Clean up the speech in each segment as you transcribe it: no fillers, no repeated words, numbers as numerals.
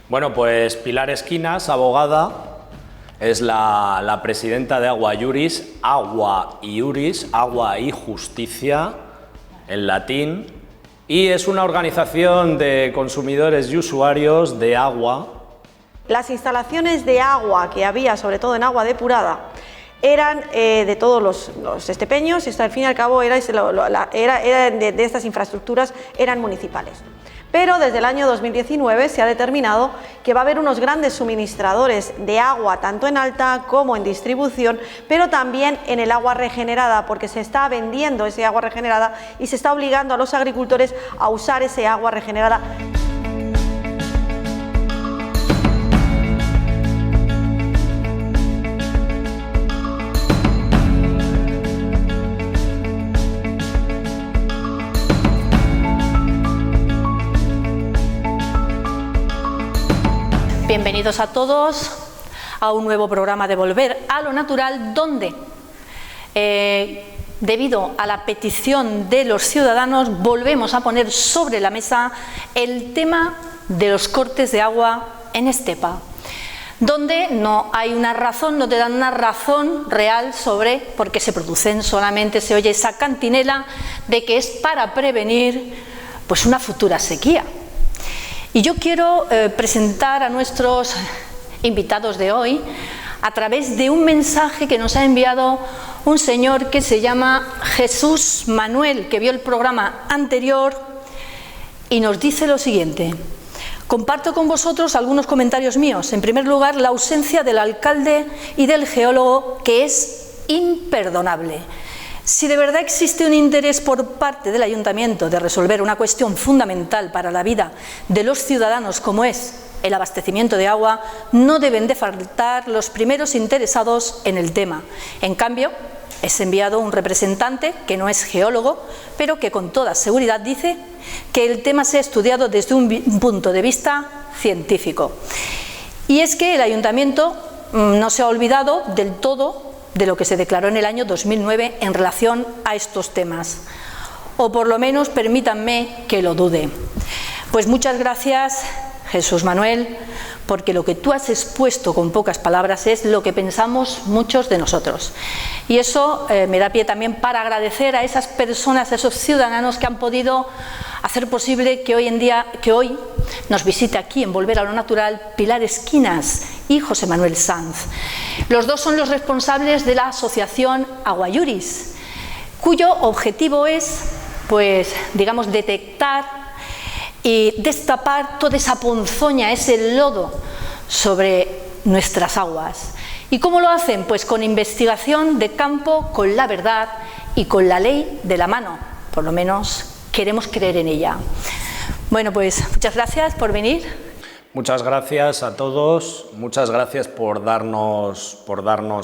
Bueno, pues Pilar Esquinas, abogada, es la presidenta de Agua Iuris, Agua Iuris, Agua y Justicia, en latín, y es una organización de consumidores y usuarios de agua. Las instalaciones de agua que había, sobre todo en agua depurada, eran de todos los estepeños y al fin y al cabo de estas infraestructuras eran municipales. Pero desde el año 2019 se ha determinado que va a haber unos grandes suministradores de agua, tanto en alta como en distribución, pero también en el agua regenerada, porque se está vendiendo ese agua regenerada y se está obligando a los agricultores a usar ese agua regenerada. Bienvenidos a todos a un nuevo programa de Volver a lo Natural, donde, debido a la petición de los ciudadanos, volvemos a poner sobre la mesa el tema de los cortes de agua en estepa, donde no hay una razón, no te dan una razón real sobre por qué se producen, solamente se oye esa cantinela de que es para prevenir pues una futura sequía. Y yo quiero presentar a nuestros invitados de hoy a través de un mensaje que nos ha enviado un señor que se llama Jesús Manuel, que vio el programa anterior y nos dice lo siguiente: comparto con vosotros algunos comentarios míos. En primer lugar, la ausencia del alcalde y del geólogo, que es imperdonable. Si de verdad existe un interés por parte del Ayuntamiento de resolver una cuestión fundamental para la vida de los ciudadanos, como es el abastecimiento de agua, no deben de faltar los primeros interesados en el tema. En cambio, es enviado un representante que no es geólogo, pero que con toda seguridad dice que el tema se ha estudiado desde un punto de vista científico. Y es que el Ayuntamiento no se ha olvidado del todo de lo que se declaró en el año 2009 en relación a estos temas, o por lo menos permítanme que lo dude. Pues muchas gracias, Jesús Manuel, porque lo que tú has expuesto con pocas palabras es lo que pensamos muchos de nosotros. Y eso me da pie también para agradecer a esas personas, a esos ciudadanos que han podido hacer posible que hoy nos visite aquí en Volver a lo Natural Pilar Esquinas y José Manuel Sanz. Los dos son los responsables de la asociación Agua Iuris, cuyo objetivo es, pues, digamos, detectar y destapar toda esa ponzoña, ese lodo sobre nuestras aguas. ¿Y cómo lo hacen? Pues con investigación de campo, con la verdad y con la ley de la mano. Por lo menos queremos creer en ella. Bueno, pues muchas gracias por venir. Muchas gracias a todos, muchas gracias por darnos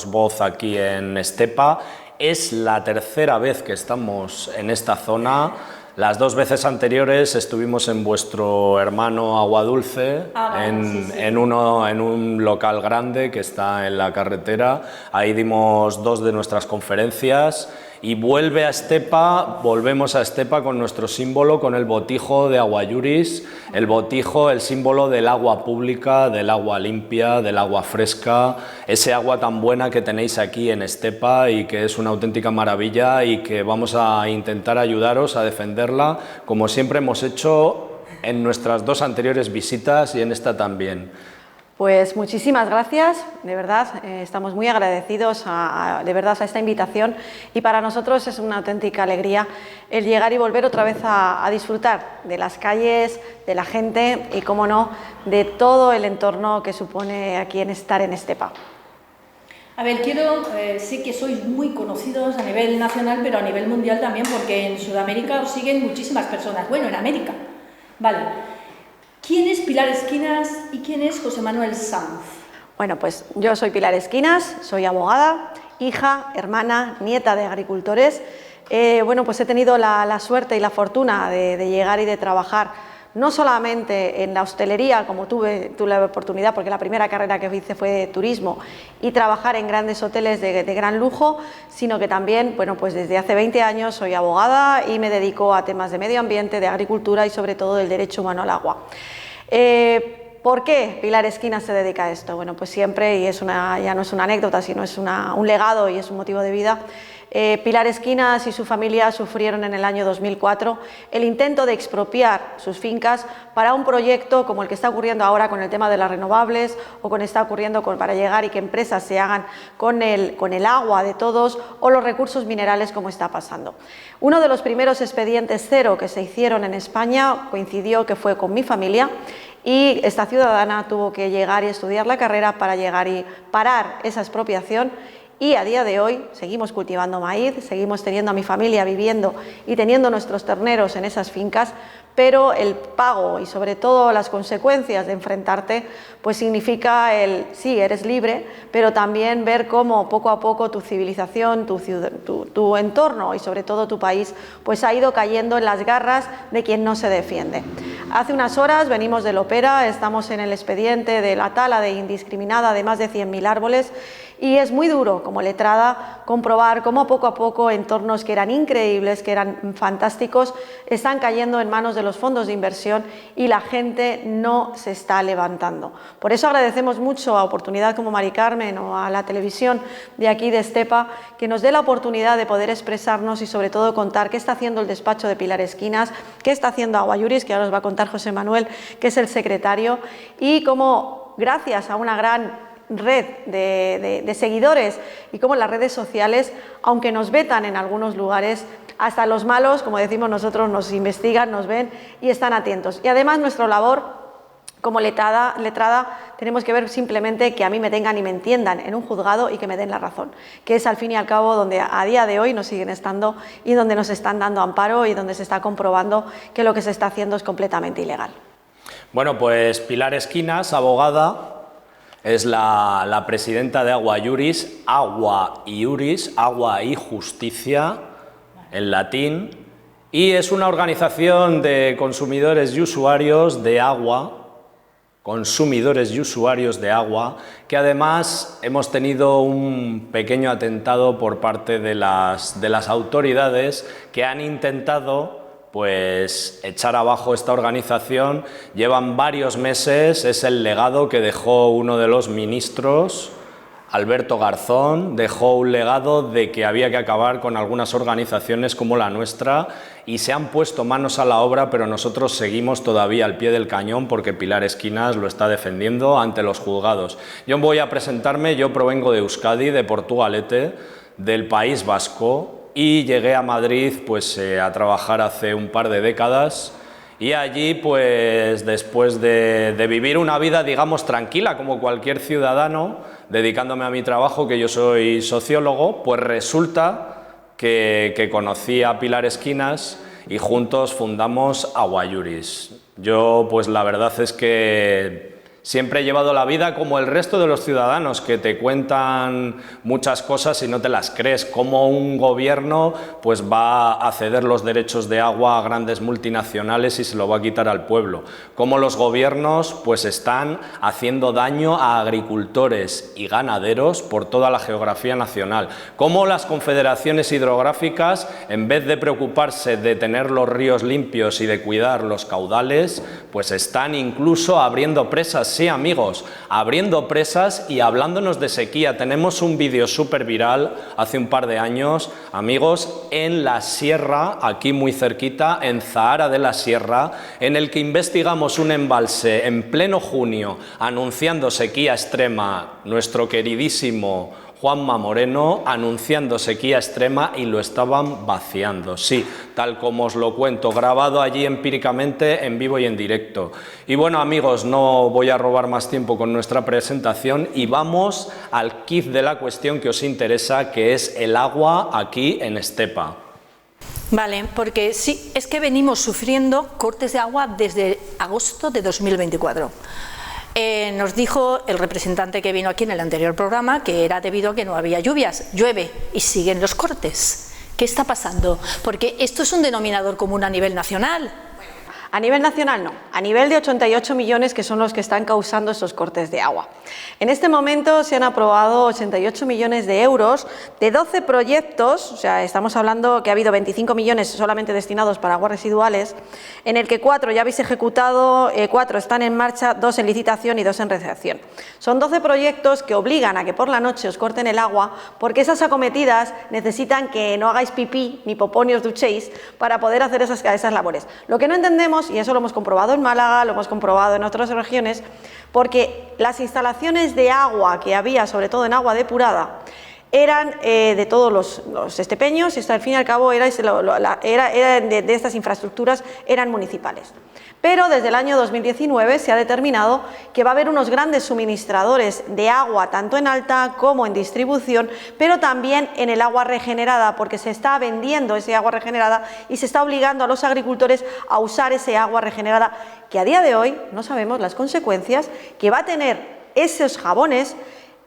voz aquí en Estepa. Es la tercera vez que estamos en esta zona. Las dos veces anteriores estuvimos en vuestro hermano Agua Dulce, en un local grande que está en la carretera. Ahí dimos dos de nuestras conferencias. Y volvemos a Estepa con nuestro símbolo, con el botijo de Agua Iuris, el botijo, el símbolo del agua pública, del agua limpia, del agua fresca, ese agua tan buena que tenéis aquí en Estepa y que es una auténtica maravilla y que vamos a intentar ayudaros a defenderla, como siempre hemos hecho en nuestras dos anteriores visitas y en esta también. Pues muchísimas gracias, de verdad, estamos muy agradecidos a esta invitación y para nosotros es una auténtica alegría el llegar y volver otra vez a disfrutar de las calles, de la gente y, cómo no, de todo el entorno que supone aquí estar en Estepa. A ver, sé que sois muy conocidos a nivel nacional, pero a nivel mundial también, porque en Sudamérica os siguen muchísimas personas, bueno, en América, vale. ¿Quién es Pilar Esquinas y quién es José Manuel Sanz? Bueno, pues yo soy Pilar Esquinas, soy abogada, hija, hermana, nieta de agricultores. Pues he tenido la suerte y la fortuna de llegar y de trabajar no solamente en la hostelería, como tuve la oportunidad, porque la primera carrera que hice fue de turismo, y trabajar en grandes hoteles de gran lujo, sino que también, pues desde hace 20 años soy abogada y me dedico a temas de medio ambiente, de agricultura y sobre todo del derecho humano al agua. ¿Por qué Pilar Esquinas se dedica a esto? Bueno, pues siempre, y ya no es una anécdota, sino es un legado y es un motivo de vida. Pilar Esquinas y su familia sufrieron en el año 2004 el intento de expropiar sus fincas para un proyecto como el que está ocurriendo ahora con el tema de las renovables o con está ocurriendo para llegar y que empresas se hagan con el agua de todos o los recursos minerales como está pasando. Uno de los primeros expedientes cero que se hicieron en España coincidió que fue con mi familia y esta ciudadana tuvo que llegar y estudiar la carrera para llegar y parar esa expropiación. Y a día de hoy seguimos cultivando maíz, seguimos teniendo a mi familia viviendo y teniendo nuestros terneros en esas fincas, pero el pago y sobre todo las consecuencias de enfrentarte pues significa sí, eres libre, pero también ver cómo poco a poco tu civilización, tu entorno y sobre todo tu país pues ha ido cayendo en las garras de quien no se defiende. Hace unas horas venimos de Lopera, estamos en el expediente de la tala de indiscriminada de más de 100.000 árboles y es muy duro como letrada comprobar cómo poco a poco entornos que eran increíbles, que eran fantásticos, están cayendo en manos de los fondos de inversión y la gente no se está levantando. Por eso agradecemos mucho a Oportunidad como Mari Carmen o a la televisión de aquí de Estepa que nos dé la oportunidad de poder expresarnos y sobre todo contar qué está haciendo el despacho de Pilar Esquinas, qué está haciendo Agua Iuris, que ahora os va a contar José Manuel, que es el secretario, y cómo gracias a una gran red de seguidores y como las redes sociales, aunque nos vetan en algunos lugares, hasta los malos, como decimos nosotros, nos investigan, nos ven y están atentos. Y además nuestra labor como letrada tenemos que ver simplemente que a mí me tengan y me entiendan en un juzgado y que me den la razón, que es al fin y al cabo donde a día de hoy nos siguen estando y donde nos están dando amparo y donde se está comprobando que lo que se está haciendo es completamente ilegal. Bueno, pues Pilar Esquinas, abogada, es la presidenta de Agua Iuris, Agua Iuris, Agua y Justicia, en latín, y es una organización de consumidores y usuarios de agua, que además hemos tenido un pequeño atentado por parte de las autoridades que han intentado pues echar abajo esta organización. Llevan varios meses, es el legado que dejó uno de los ministros, Alberto Garzón, dejó un legado de que había que acabar con algunas organizaciones como la nuestra y se han puesto manos a la obra, pero nosotros seguimos todavía al pie del cañón porque Pilar Esquinas lo está defendiendo ante los juzgados. Yo voy a presentarme, yo provengo de Euskadi, de Portugalete, del País Vasco, y llegué a Madrid pues, a trabajar hace un par de décadas y allí pues después de vivir una vida digamos tranquila como cualquier ciudadano, dedicándome a mi trabajo, que yo soy sociólogo, pues resulta que conocí a Pilar Esquinas y juntos fundamos Agua Iuris. Yo pues la verdad es que siempre he llevado la vida como el resto de los ciudadanos, que te cuentan muchas cosas y no te las crees. Cómo un gobierno pues, va a ceder los derechos de agua a grandes multinacionales y se lo va a quitar al pueblo. Cómo los gobiernos pues, están haciendo daño a agricultores y ganaderos por toda la geografía nacional. Cómo las confederaciones hidrográficas, en vez de preocuparse de tener los ríos limpios y de cuidar los caudales, pues están incluso abriendo presas. Sí, amigos, abriendo presas y hablándonos de sequía. Tenemos un vídeo súper viral hace un par de años, amigos, en la sierra, aquí muy cerquita, en Zahara de la Sierra, en el que investigamos un embalse en pleno junio, anunciando sequía extrema, nuestro queridísimo Juanma Moreno anunciando sequía extrema y lo estaban vaciando, sí, tal como os lo cuento, grabado allí empíricamente, en vivo y en directo. Y bueno, amigos, no voy a robar más tiempo con nuestra presentación y vamos al quid de la cuestión que os interesa, que es el agua aquí en Estepa. Vale, porque sí, es que venimos sufriendo cortes de agua desde agosto de 2024. Nos dijo el representante que vino aquí en el anterior programa que era debido a que no había lluvias. Llueve y siguen los cortes. ¿Qué está pasando? Porque esto es un denominador común a nivel nacional. A nivel nacional no, a nivel de 88 millones que son los que están causando estos cortes de agua. En este momento se han aprobado 88 millones de euros de 12 proyectos, o sea, estamos hablando que ha habido 25 millones solamente destinados para aguas residuales, en el que 4 ya habéis ejecutado, 4 están en marcha, 2 en licitación y 2 en recepción. Son 12 proyectos que obligan a que por la noche os corten el agua porque esas acometidas necesitan que no hagáis pipí ni popó ni os duchéis para poder hacer esas labores. Lo que no entendemos, y eso lo hemos comprobado en Málaga, lo hemos comprobado en otras regiones, porque las instalaciones de agua que había, sobre todo en agua depurada, eran de todos los estepeños y hasta al fin y al cabo de estas infraestructuras eran municipales. Pero desde el año 2019 se ha determinado que va a haber unos grandes suministradores de agua, tanto en alta como en distribución, pero también en el agua regenerada, porque se está vendiendo ese agua regenerada y se está obligando a los agricultores a usar ese agua regenerada, que a día de hoy no sabemos las consecuencias que va a tener esos jabones,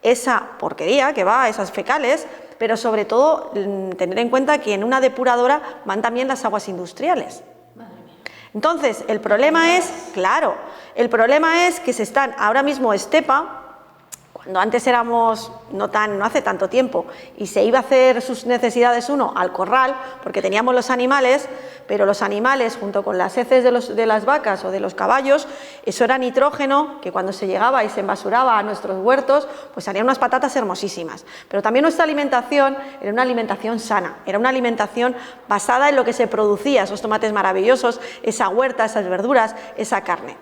esa porquería que va, esas fecales, pero sobre todo tener en cuenta que en una depuradora van también las aguas industriales. Entonces, el problema es, claro, el problema es que se están, ahora mismo Estepa, cuando antes éramos, no hace tanto tiempo, y se iba a hacer sus necesidades uno al corral, porque teníamos los animales, pero los animales junto con las heces de las vacas o de los caballos, eso era nitrógeno que cuando se llegaba y se envasuraba a nuestros huertos, pues salían unas patatas hermosísimas. Pero también nuestra alimentación era una alimentación sana, era una alimentación basada en lo que se producía, esos tomates maravillosos, esa huerta, esas verduras, esa carne.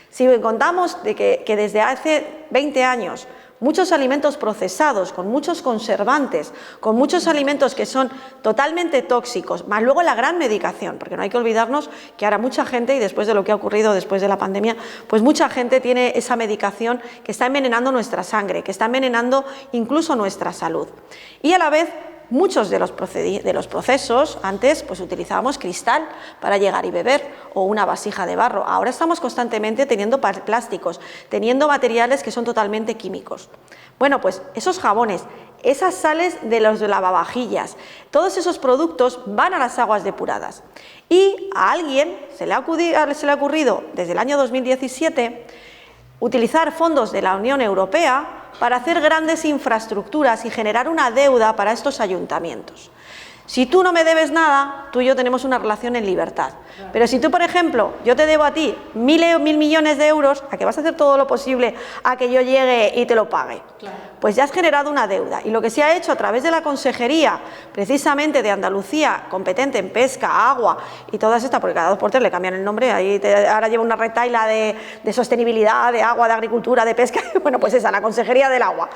Si contamos de que desde hace 20 años muchos alimentos procesados, con muchos conservantes, con muchos alimentos que son totalmente tóxicos, más luego la gran medicación, porque no hay que olvidarnos que ahora mucha gente, y después de lo que ha ocurrido después de la pandemia, pues mucha gente tiene esa medicación que está envenenando nuestra sangre, que está envenenando incluso nuestra salud. Y a la vez, muchos de los procesos, antes pues utilizábamos cristal para llegar y beber o una vasija de barro. Ahora estamos constantemente teniendo plásticos, teniendo materiales que son totalmente químicos. Bueno, pues esos jabones, esas sales de los lavavajillas, todos esos productos van a las aguas depuradas. Y a alguien se le ha ocurrido desde el año 2017 utilizar fondos de la Unión Europea para hacer grandes infraestructuras y generar una deuda para estos ayuntamientos. Si tú no me debes nada, tú y yo tenemos una relación en libertad. Pero si tú, por ejemplo, yo te debo a ti 1.000 millones de euros, ¿a que vas a hacer todo lo posible a que yo llegue y te lo pague? Claro. Pues ya has generado una deuda. Y lo que se ha hecho a través de la Consejería, precisamente de Andalucía, competente en pesca, agua y todas estas, porque cada 2 por 3 le cambian el nombre, ahora lleva una retahíla de sostenibilidad, de agua, de agricultura, de pesca, bueno, pues esa, la Consejería del Agua.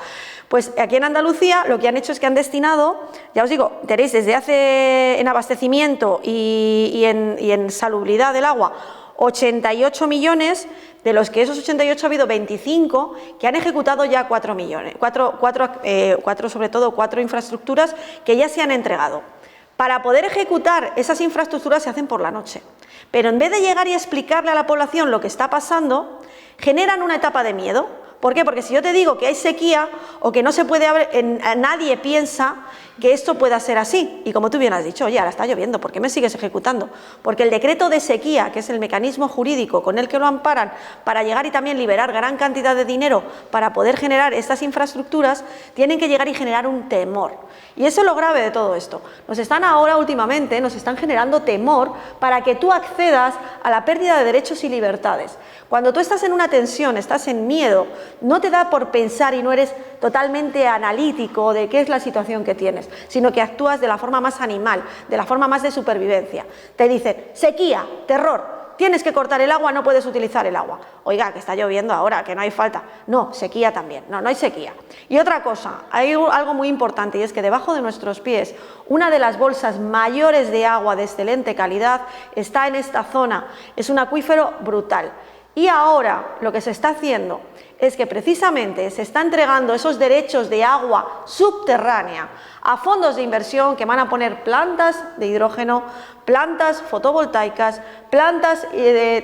Pues aquí en Andalucía lo que han hecho es que han destinado, ya os digo, tenéis desde hace en abastecimiento y en salubridad del agua 88 millones, de los que esos 88 ha habido 25 que han ejecutado ya 4 millones, sobre todo 4 infraestructuras que ya se han entregado. Para poder ejecutar esas infraestructuras se hacen por la noche, pero en vez de llegar y explicarle a la población lo que está pasando, generan una etapa de miedo. ¿Por qué? Porque si yo te digo que hay sequía o que no se puede nadie piensa que esto pueda ser así. Y como tú bien has dicho, oye, ahora está lloviendo, ¿por qué me sigues ejecutando? Porque el decreto de sequía, que es el mecanismo jurídico con el que lo amparan para llegar y también liberar gran cantidad de dinero para poder generar estas infraestructuras, tienen que llegar y generar un temor. Y eso es lo grave de todo esto. Nos están ahora últimamente, nos están generando temor para que tú accedas a la pérdida de derechos y libertades. Cuando tú estás en una tensión, estás en miedo, no te da por pensar y no eres totalmente analítico de qué es la situación que tienes, sino que actúas de la forma más animal, de la forma más de supervivencia. Te dicen, sequía, terror, tienes que cortar el agua, no puedes utilizar el agua. Oiga, que está lloviendo ahora, que no hay falta. No, sequía también, no hay sequía. Y otra cosa, hay algo muy importante y es que debajo de nuestros pies, una de las bolsas mayores de agua de excelente calidad está en esta zona, es un acuífero brutal. Y ahora lo que se está haciendo es que precisamente se está entregando esos derechos de agua subterránea a fondos de inversión que van a poner plantas de hidrógeno, plantas fotovoltaicas, plantas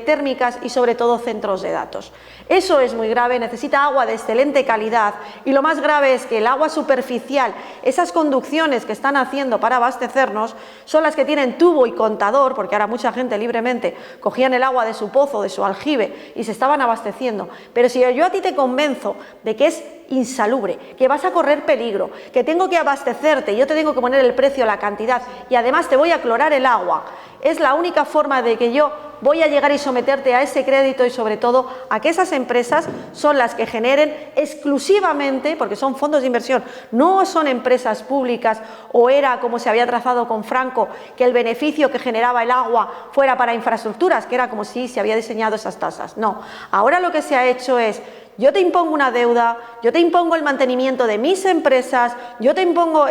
térmicas y sobre todo centros de datos. Eso es muy grave, necesita agua de excelente calidad y lo más grave es que el agua superficial, esas conducciones que están haciendo para abastecernos, son las que tienen tubo y contador, porque ahora mucha gente libremente cogían el agua de su pozo, de su aljibe y se estaban abasteciendo. Pero si yo a ti te convenzo de que es insalubre, que vas a correr peligro, que tengo que abastecerte, yo te tengo que poner el precio, la cantidad y además te voy a clorar el agua, es la única forma de que yo voy a llegar y someterte a ese crédito y sobre todo a que esas empresas son las que generen exclusivamente, porque son fondos de inversión, no son empresas públicas o era como se había trazado con Franco, que el beneficio que generaba el agua fuera para infraestructuras, que era como si se había diseñado esas tasas. No, ahora lo que se ha hecho es: yo te impongo una deuda, yo te impongo el mantenimiento de mis empresas, yo te impongo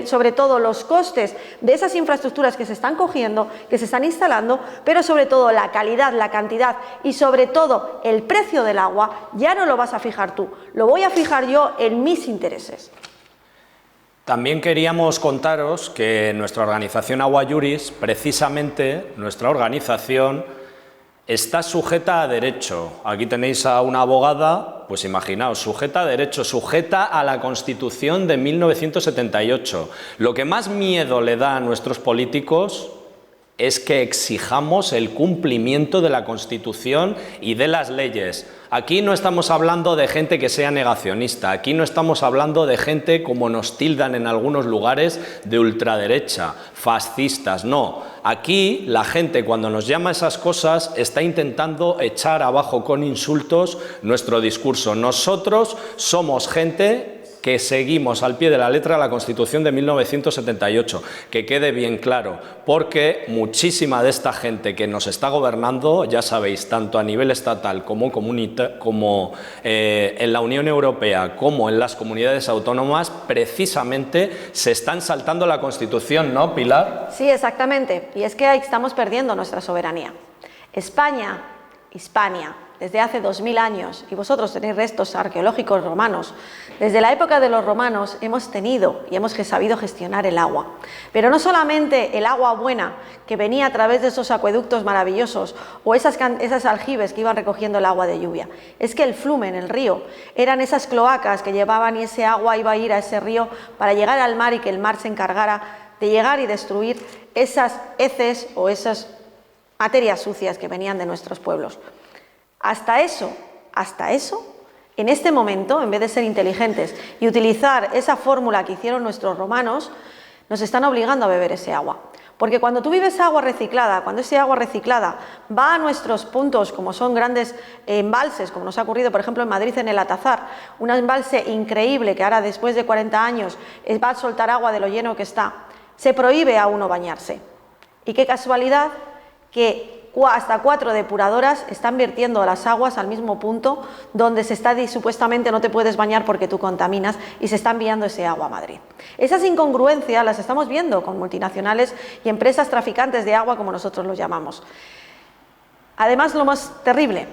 sobre todo los costes de esas infraestructuras que se están cogiendo, que se están instalando, pero sobre todo la calidad, la cantidad y sobre todo el precio del agua ya no lo vas a fijar tú, lo voy a fijar yo en mis intereses. También queríamos contaros que nuestra organización Agua Iuris, precisamente nuestra organización, está sujeta a derecho. Aquí tenéis a una abogada, pues imaginaos, sujeta a derecho, sujeta a la Constitución de 1978. Lo que más miedo le da a nuestros políticos es que exijamos el cumplimiento de la Constitución y de las leyes. Aquí no estamos hablando de gente que sea negacionista, aquí no estamos hablando de gente, como nos tildan en algunos lugares, de ultraderecha, fascistas, no. Aquí la gente, cuando nos llama esas cosas, está intentando echar abajo con insultos nuestro discurso. Nosotros somos gente que seguimos al pie de la letra la Constitución de 1978, que quede bien claro, porque muchísima de esta gente que nos está gobernando, ya sabéis, tanto a nivel estatal como en la Unión Europea, como en las comunidades autónomas, precisamente se están saltando la Constitución, ¿no, Pilar? Sí, exactamente, y es que ahí estamos perdiendo nuestra soberanía. España, Hispania, desde hace 2000 años, y vosotros tenéis restos arqueológicos romanos, desde la época de los romanos hemos tenido y hemos sabido gestionar el agua. Pero no solamente el agua buena que venía a través de esos acueductos maravillosos o esas aljibes que iban recogiendo el agua de lluvia, es que el flumen, el río, eran esas cloacas que llevaban y ese agua iba a ir a ese río para llegar al mar y que el mar se encargara de llegar y destruir esas heces o esas materias sucias que venían de nuestros pueblos. Hasta eso, en este momento, en vez de ser inteligentes y utilizar esa fórmula que hicieron nuestros romanos, nos están obligando a beber ese agua. Porque cuando tú bebes agua reciclada, cuando ese agua reciclada va a nuestros puntos, como son grandes embalses, como nos ha ocurrido, por ejemplo, en Madrid, en el Atazar, un embalse increíble que ahora, después de 40 años, va a soltar agua de lo lleno que está, se prohíbe a uno bañarse. Y qué casualidad que hasta 4 depuradoras están vertiendo las aguas al mismo punto donde supuestamente no te puedes bañar porque tú contaminas y se está enviando ese agua a Madrid. Esas incongruencias las estamos viendo con multinacionales y empresas traficantes de agua, como nosotros los llamamos. Además, lo más terrible,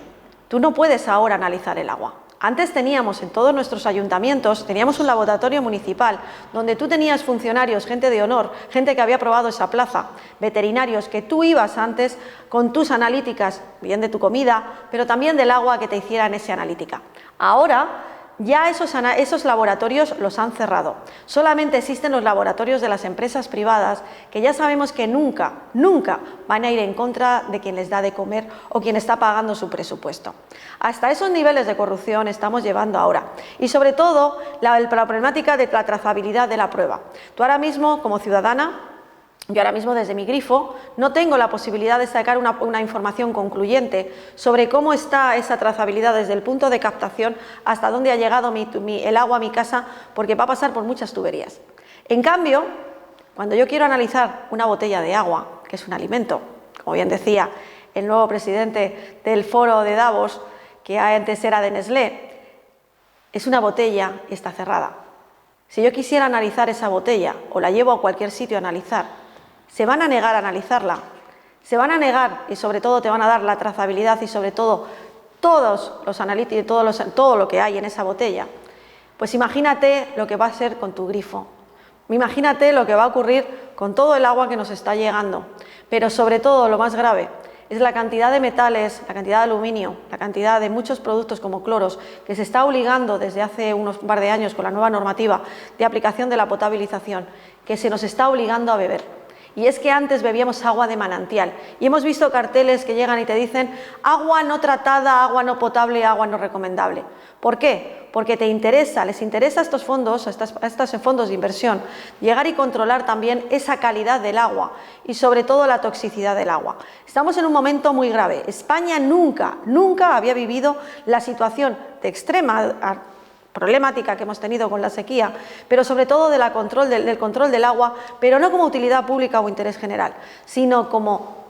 tú no puedes ahora analizar el agua. Antes teníamos en todos nuestros ayuntamientos, teníamos un laboratorio municipal donde tú tenías funcionarios, gente de honor, gente que había aprobado esa plaza, veterinarios, que tú ibas antes con tus analíticas, bien de tu comida, pero también del agua, que te hicieran esa analítica. Ahora ya esos laboratorios los han cerrado. Solamente existen los laboratorios de las empresas privadas, que ya sabemos que nunca van a ir en contra de quien les da de comer o quien está pagando su presupuesto. Hasta esos niveles de corrupción estamos llevando ahora. Y sobre todo la problemática de la trazabilidad de la prueba. Tú ahora mismo, como ciudadana, yo ahora mismo desde mi grifo no tengo la posibilidad de sacar una información concluyente sobre cómo está esa trazabilidad desde el punto de captación hasta dónde ha llegado el agua a mi casa, porque va a pasar por muchas tuberías. En cambio, cuando yo quiero analizar una botella de agua, que es un alimento, como bien decía el nuevo presidente del foro de Davos, que antes era de Nestlé, es una botella y está cerrada. Si yo quisiera analizar esa botella o la llevo a cualquier sitio a analizar, se van a negar a analizarla, se van a negar y sobre todo te van a dar la trazabilidad y sobre todo todos los analíticos, todo lo que hay en esa botella, pues imagínate lo que va a ser con tu grifo. Imagínate lo que va a ocurrir con todo el agua que nos está llegando. Pero sobre todo, lo más grave, es la cantidad de metales, la cantidad de aluminio, la cantidad de muchos productos como cloros que se está obligando desde hace un par de años con la nueva normativa de aplicación de la potabilización, que se nos está obligando a beber. Y es que antes bebíamos agua de manantial y hemos visto carteles que llegan y te dicen agua no tratada, agua no potable, agua no recomendable. ¿Por qué? Porque les interesa a estos fondos, a estos fondos de inversión, llegar y controlar también esa calidad del agua y sobre todo la toxicidad del agua. Estamos en un momento muy grave. España nunca había vivido la situación de extrema problemática que hemos tenido con la sequía, pero sobre todo del control del agua, pero no como utilidad pública o interés general, sino como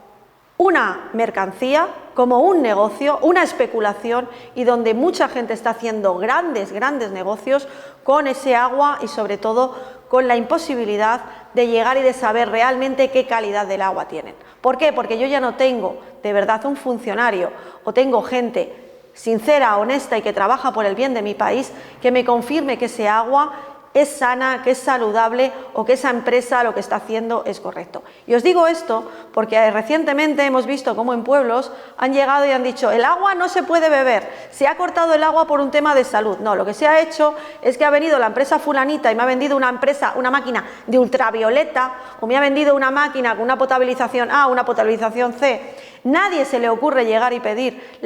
una mercancía, como un negocio, una especulación y donde mucha gente está haciendo grandes negocios con ese agua y sobre todo con la imposibilidad de llegar y de saber realmente qué calidad del agua tienen. ¿Por qué? Porque yo ya no tengo de verdad un funcionario o tengo gente sincera, honesta y que trabaja por el bien de mi país, que me confirme que ese agua es sana, que es saludable o que esa empresa lo que está haciendo es correcto. Y os digo esto porque recientemente hemos visto cómo en pueblos han llegado y han dicho el agua no se puede beber, se ha cortado el agua por un tema de salud. No, lo que se ha hecho es que ha venido la empresa fulanita y me ha vendido una máquina de ultravioleta o me ha vendido una máquina con una potabilización A, una potabilización C. Nadie se le ocurre llegar y pedir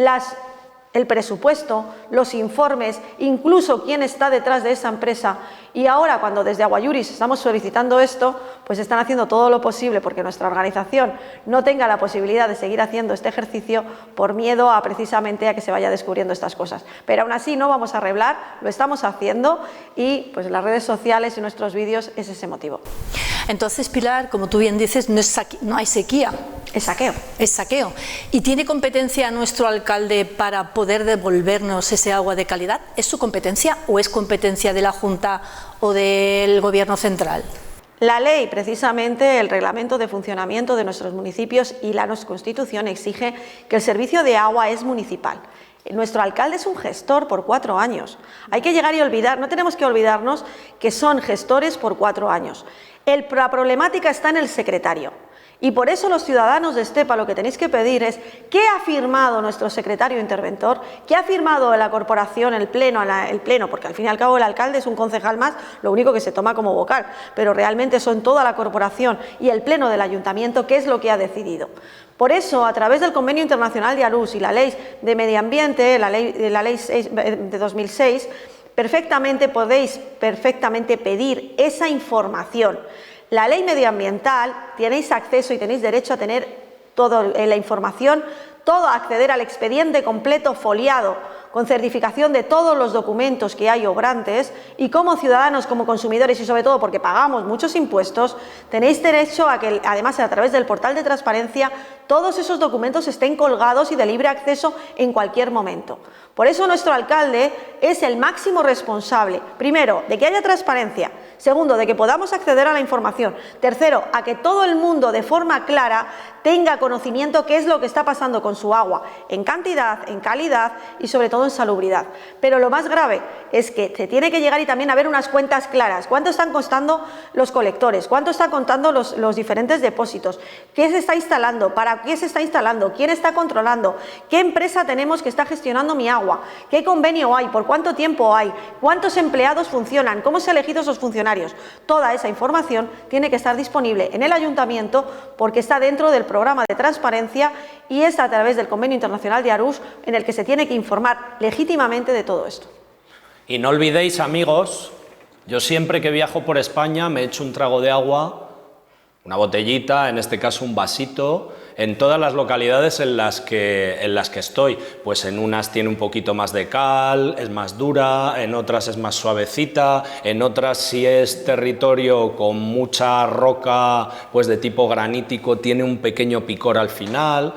el presupuesto, los informes, incluso quién está detrás de esa empresa. Y ahora, cuando desde Aguayuris estamos solicitando esto, pues están haciendo todo lo posible porque nuestra organización no tenga la posibilidad de seguir haciendo este ejercicio por miedo precisamente a que se vaya descubriendo estas cosas. Pero aún así no vamos a arreglar, lo estamos haciendo y pues en las redes sociales y nuestros vídeos es ese motivo. Entonces, Pilar, como tú bien dices, no hay sequía. Es saqueo. Es saqueo. ¿Y tiene competencia nuestro alcalde para poder devolvernos ese agua de calidad? ¿Es su competencia o es competencia de la Junta o del Gobierno central? La ley, precisamente, el reglamento de funcionamiento de nuestros municipios y la Constitución exige que el servicio de agua es municipal. Nuestro alcalde es un gestor por 4 años. Hay que llegar y no tenemos que olvidarnos que son gestores por 4 años. La problemática está en el secretario. Y por eso los ciudadanos de Estepa lo que tenéis que pedir es ¿qué ha firmado nuestro secretario interventor? ¿Qué ha firmado la corporación, el pleno? Porque al fin y al cabo el alcalde es un concejal más, lo único que se toma como vocal, pero realmente son toda la corporación y el pleno del ayuntamiento, ¿qué es lo que ha decidido? Por eso, a través del Convenio Internacional de Aarhus y la Ley de Medio Ambiente, la ley 6 de 2006, podéis perfectamente pedir esa información. La ley medioambiental, tenéis acceso y tenéis derecho a tener toda la información, acceder al expediente completo foliado, con certificación de todos los documentos que hay obrantes y como ciudadanos, como consumidores y sobre todo porque pagamos muchos impuestos, tenéis derecho a que además a través del portal de transparencia todos esos documentos estén colgados y de libre acceso en cualquier momento. Por eso nuestro alcalde es el máximo responsable, primero, de que haya transparencia, segundo, de que podamos acceder a la información, tercero, a que todo el mundo de forma clara tenga conocimiento qué es lo que está pasando con su agua, en cantidad, en calidad y sobre todo en salubridad. Pero lo más grave es que se tiene que llegar y también a ver unas cuentas claras. ¿Cuánto están costando los colectores? ¿Cuánto están contando los diferentes depósitos? ¿Qué se está instalando? ¿Para qué se está instalando? ¿Quién está controlando? ¿Qué empresa tenemos que está gestionando mi agua? ¿Qué convenio hay? ¿Por cuánto tiempo hay? ¿Cuántos empleados funcionan? ¿Cómo se han elegido esos funcionarios? Toda esa información tiene que estar disponible en el ayuntamiento porque está dentro del programa de transparencia y es a través del Convenio Internacional de Aarhus en el que se tiene que informar legítimamente de todo esto. Y no olvidéis, amigos, yo siempre que viajo por España me echo un trago de agua, una botellita, en este caso un vasito, en todas las localidades en las que estoy. Pues en unas tiene un poquito más de cal, es más dura, en otras es más suavecita, en otras si es territorio con mucha roca pues de tipo granítico tiene un pequeño picor al final.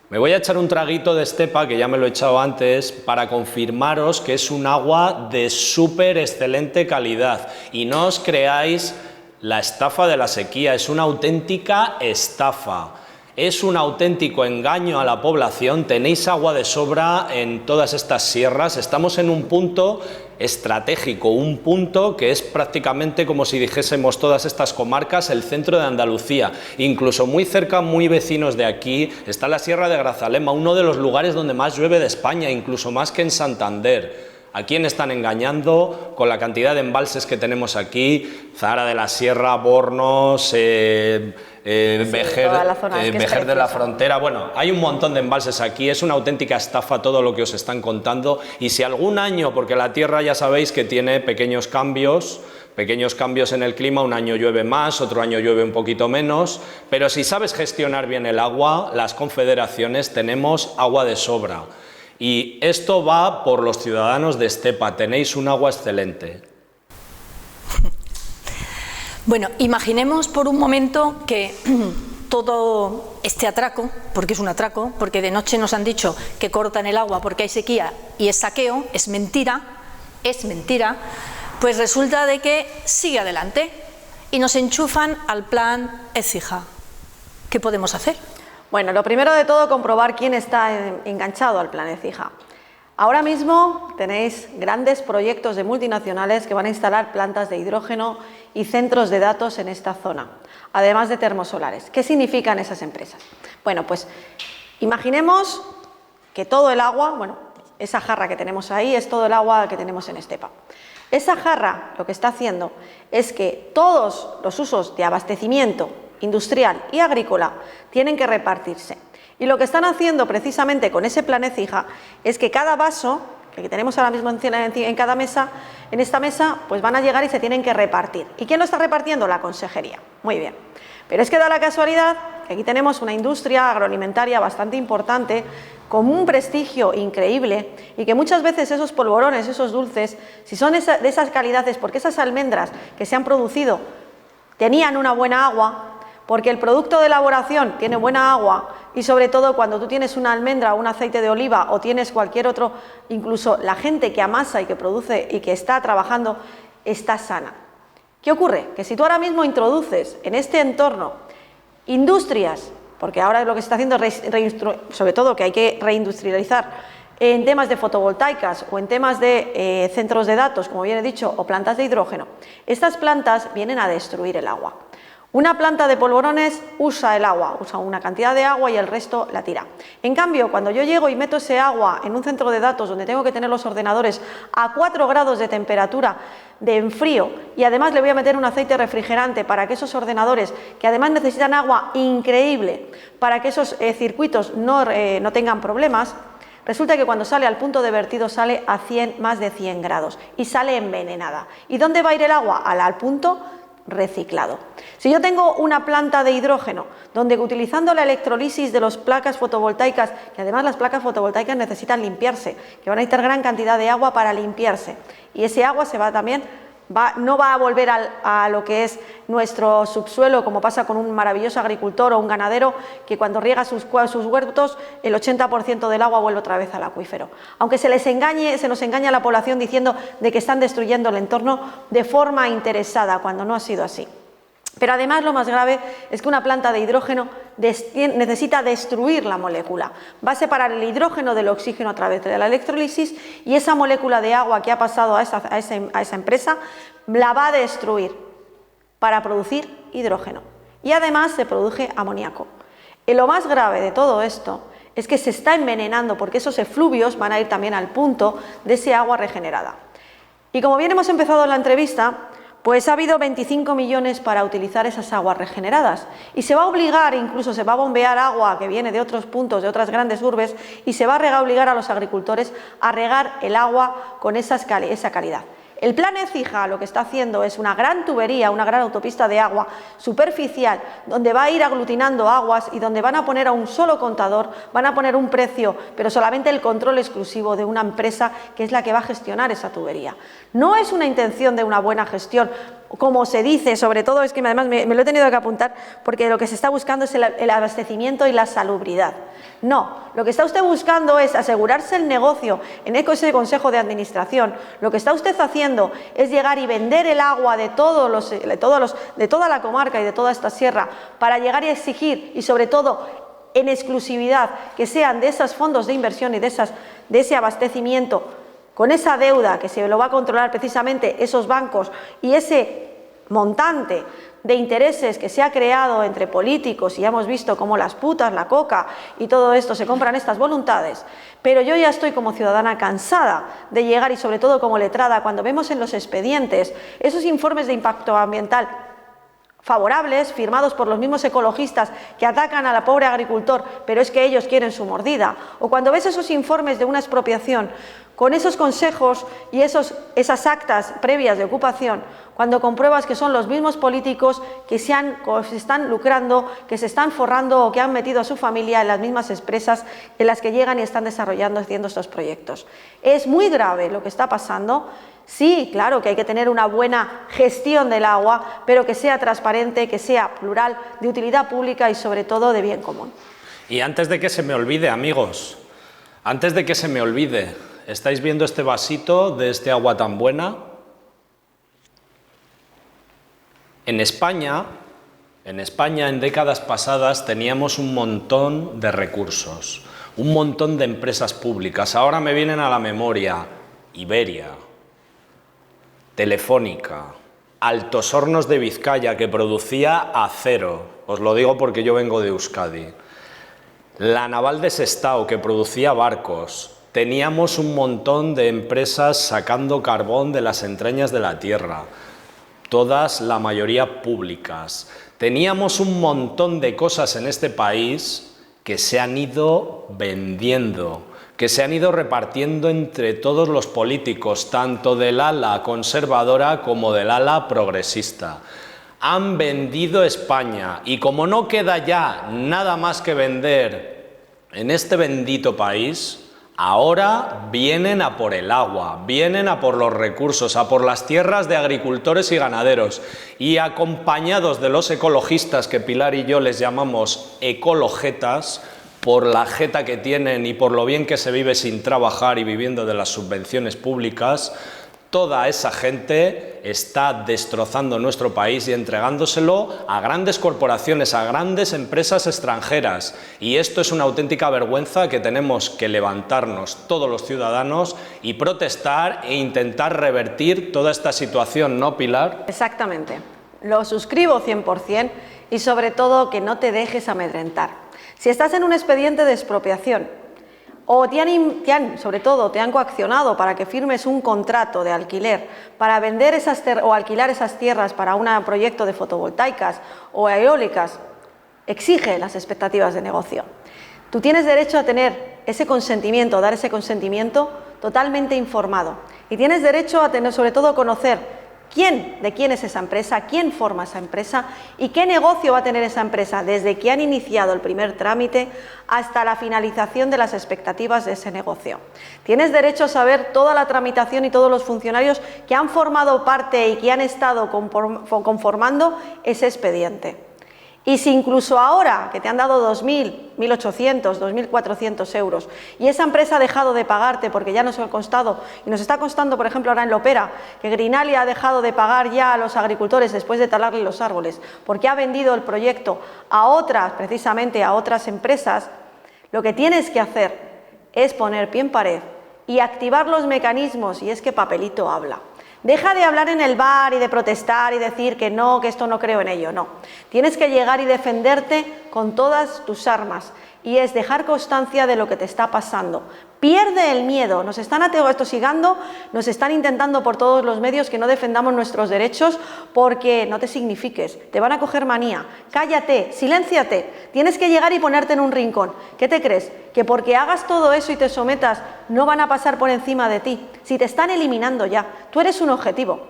Me voy a echar un traguito de Estepa, que ya me lo he echado antes, para confirmaros que es un agua de súper excelente calidad. Y no os creáis la estafa de la sequía, es una auténtica estafa. Es un auténtico engaño a la población, tenéis agua de sobra en todas estas sierras, estamos en un punto estratégico, un punto que es prácticamente como si dijésemos todas estas comarcas el centro de Andalucía, incluso muy cerca, muy vecinos de aquí, está la Sierra de Grazalema, uno de los lugares donde más llueve de España, incluso más que en Santander. ¿A quién están engañando con la cantidad de embalses que tenemos aquí? Zahara de la Sierra, Bornos, Vejer de la Frontera. Bueno, hay un montón de embalses aquí, es una auténtica estafa todo lo que os están contando, y si algún año, porque la Tierra ya sabéis que tiene pequeños cambios en el clima, un año llueve más, otro año llueve un poquito menos, pero si sabes gestionar bien el agua, las confederaciones tenemos agua de sobra. Y esto va por los ciudadanos de Estepa, tenéis un agua excelente. Bueno, imaginemos por un momento que todo este atraco, porque es un atraco, porque de noche nos han dicho que cortan el agua porque hay sequía y es saqueo, es mentira, pues resulta de que sigue adelante y nos enchufan al plan Écija. ¿Qué podemos hacer? Bueno, lo primero de todo, comprobar quién está enganchado al plan Écija. Ahora mismo tenéis grandes proyectos de multinacionales que van a instalar plantas de hidrógeno y centros de datos en esta zona, además de termosolares. ¿Qué significan esas empresas? Bueno, pues imaginemos que todo el agua, bueno, esa jarra que tenemos ahí es todo el agua que tenemos en Estepa. Esa jarra lo que está haciendo es que todos los usos de abastecimiento industrial y agrícola tienen que repartirse. Y lo que están haciendo precisamente con ese plan Écija es que cada vaso que tenemos ahora mismo en cada mesa, en esta mesa, pues van a llegar y se tienen que repartir. ¿Y quién lo está repartiendo? La consejería. Muy bien. Pero es que da la casualidad que aquí tenemos una industria agroalimentaria bastante importante, con un prestigio increíble, y que muchas veces esos polvorones, esos dulces, si son de esas calidades, porque esas almendras que se han producido tenían una buena agua, porque el producto de elaboración tiene buena agua, y sobre todo cuando tú tienes una almendra o un aceite de oliva o tienes cualquier otro, incluso la gente que amasa y que produce y que está trabajando está sana. ¿Qué ocurre? Que si tú ahora mismo introduces en este entorno industrias, porque ahora lo que se está haciendo es sobre todo que hay que reindustrializar en temas de fotovoltaicas o en temas de centros de datos, como bien he dicho, o plantas de hidrógeno, estas plantas vienen a destruir el agua. Una planta de polvorones usa el agua, usa una cantidad de agua y el resto la tira. En cambio, cuando yo llego y meto ese agua en un centro de datos donde tengo que tener los ordenadores a 4 grados de temperatura de enfrío, y además le voy a meter un aceite refrigerante para que esos ordenadores, que además necesitan agua increíble para que esos circuitos no tengan problemas, resulta que cuando sale al punto de vertido sale a más de 100 grados y sale envenenada. ¿Y dónde va a ir el agua? Al punto reciclado. Si yo tengo una planta de hidrógeno donde utilizando la electrolisis de las placas fotovoltaicas, que además las placas fotovoltaicas necesitan limpiarse, que van a necesitar gran cantidad de agua para limpiarse, y ese agua se va también, no va a volver a lo que es nuestro subsuelo, como pasa con un maravilloso agricultor o un ganadero que cuando riega sus huertos el 80% del agua vuelve otra vez al acuífero. Aunque se nos engaña a la población diciendo de que están destruyendo el entorno de forma interesada, cuando no ha sido así. Pero además lo más grave es que una planta de hidrógeno necesita destruir la molécula. Va a separar el hidrógeno del oxígeno a través de la electrolisis, y esa molécula de agua que ha pasado a esa empresa la va a destruir para producir hidrógeno. Y además se produce amoníaco. Y lo más grave de todo esto es que se está envenenando, porque esos efluvios van a ir también al punto de ese agua regenerada. Y como bien hemos empezado la entrevista, pues ha habido 25 millones para utilizar esas aguas regeneradas, y se va a obligar, incluso se va a bombear agua que viene de otros puntos, de otras grandes urbes, y se va a obligar a los agricultores a regar el agua con esa calidad. El plan Écija lo que está haciendo es una gran tubería, una gran autopista de agua superficial, donde va a ir aglutinando aguas y donde van a poner a un solo contador, van a poner un precio, pero solamente el control exclusivo de una empresa que es la que va a gestionar esa tubería. No es una intención de una buena gestión, como se dice, sobre todo es que además me lo he tenido que apuntar, porque lo que se está buscando es el abastecimiento y la salubridad. No, lo que está usted buscando es asegurarse el negocio en ese consejo de administración. Lo que está usted haciendo es llegar y vender el agua de toda la comarca y de toda esta sierra para llegar y exigir, y sobre todo en exclusividad, que sean de esos fondos de inversión y de ese abastecimiento, con esa deuda que se lo va a controlar precisamente esos bancos y ese montante de intereses que se ha creado entre políticos, y ya hemos visto cómo las putas, la coca y todo esto se compran estas voluntades, pero yo ya estoy como ciudadana cansada de llegar, y sobre todo como letrada, cuando vemos en los expedientes esos informes de impacto ambiental favorables, firmados por los mismos ecologistas que atacan al pobre agricultor, pero es que ellos quieren su mordida, o cuando ves esos informes de una expropiación con esos consejos y esas actas previas de ocupación, cuando compruebas que son los mismos políticos que se están lucrando, que se están forrando o que han metido a su familia en las mismas empresas en las que llegan y están desarrollando, haciendo estos proyectos. Es muy grave lo que está pasando. Sí, claro que hay que tener una buena gestión del agua, pero que sea transparente, que sea plural, de utilidad pública y sobre todo de bien común. Y antes de que se me olvide, amigos, antes de que se me olvide, ¿estáis viendo este vasito de este agua tan buena? En España, en décadas pasadas, teníamos un montón de recursos, un montón de empresas públicas. Ahora me vienen a la memoria Iberia, Telefónica, Altos Hornos de Vizcaya, que producía acero, os lo digo porque yo vengo de Euskadi, la Naval de Sestao, que producía barcos. Teníamos un montón de empresas sacando carbón de las entrañas de la tierra, todas, la mayoría públicas. Teníamos un montón de cosas en este país que se han ido vendiendo, que se han ido repartiendo entre todos los políticos, tanto del ala conservadora como del ala progresista. Han vendido España, y como no queda ya nada más que vender en este bendito país, ahora vienen a por el agua, vienen a por los recursos, a por las tierras de agricultores y ganaderos, y acompañados de los ecologistas, que Pilar y yo les llamamos ecologetas, por la jeta que tienen y por lo bien que se vive sin trabajar y viviendo de las subvenciones públicas, toda esa gente está destrozando nuestro país y entregándoselo a grandes corporaciones, a grandes empresas extranjeras. Y esto es una auténtica vergüenza que tenemos que levantarnos todos los ciudadanos y protestar e intentar revertir toda esta situación, ¿no, Pilar? Exactamente. Lo suscribo 100% y sobre todo que no te dejes amedrentar. Si estás en un expediente de expropiación o sobre todo te han coaccionado para que firmes un contrato de alquiler para vender o alquilar esas tierras para un proyecto de fotovoltaicas o eólicas, exige las expectativas de negocio. Tú tienes derecho a tener ese consentimiento, dar ese consentimiento totalmente informado, y tienes derecho a tener, sobre todo, conocer de quién es esa empresa, quién forma esa empresa y qué negocio va a tener esa empresa desde que han iniciado el primer trámite hasta la finalización de las expectativas de ese negocio. Tienes derecho a saber toda la tramitación y todos los funcionarios que han formado parte y que han estado conformando ese expediente. Y si incluso ahora que te han dado 2.000, 1.800, 2.400 euros y esa empresa ha dejado de pagarte porque ya nos ha costado, y nos está costando, por ejemplo, ahora en Lopera, que Greenalia ha dejado de pagar ya a los agricultores después de talarle los árboles porque ha vendido el proyecto a otras, precisamente a otras empresas, lo que tienes que hacer es poner pie en pared y activar los mecanismos, y es que papelito habla. Deja de hablar en el bar y de protestar y decir que no, que esto no creo en ello, no. Tienes que llegar y defenderte con todas tus armas, y es dejar constancia de lo que te está pasando. Pierde el miedo, nos están atosigando, nos están intentando por todos los medios que no defendamos nuestros derechos porque no te signifiques, te van a coger manía. Cállate, silénciate, tienes que llegar y ponerte en un rincón. ¿Qué te crees? ¿Que porque hagas todo eso y te sometas no van a pasar por encima de ti? Si te están eliminando ya, tú eres un objetivo.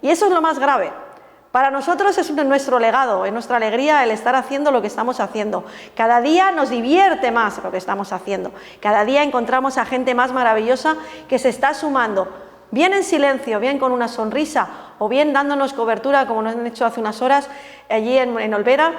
Y eso es lo más grave. Para nosotros es nuestro legado, es nuestra alegría el estar haciendo lo que estamos haciendo. Cada día nos divierte más lo que estamos haciendo. Cada día encontramos a gente más maravillosa que se está sumando, bien en silencio, bien con una sonrisa, o bien dándonos cobertura, como nos han hecho hace unas horas allí en Olvera,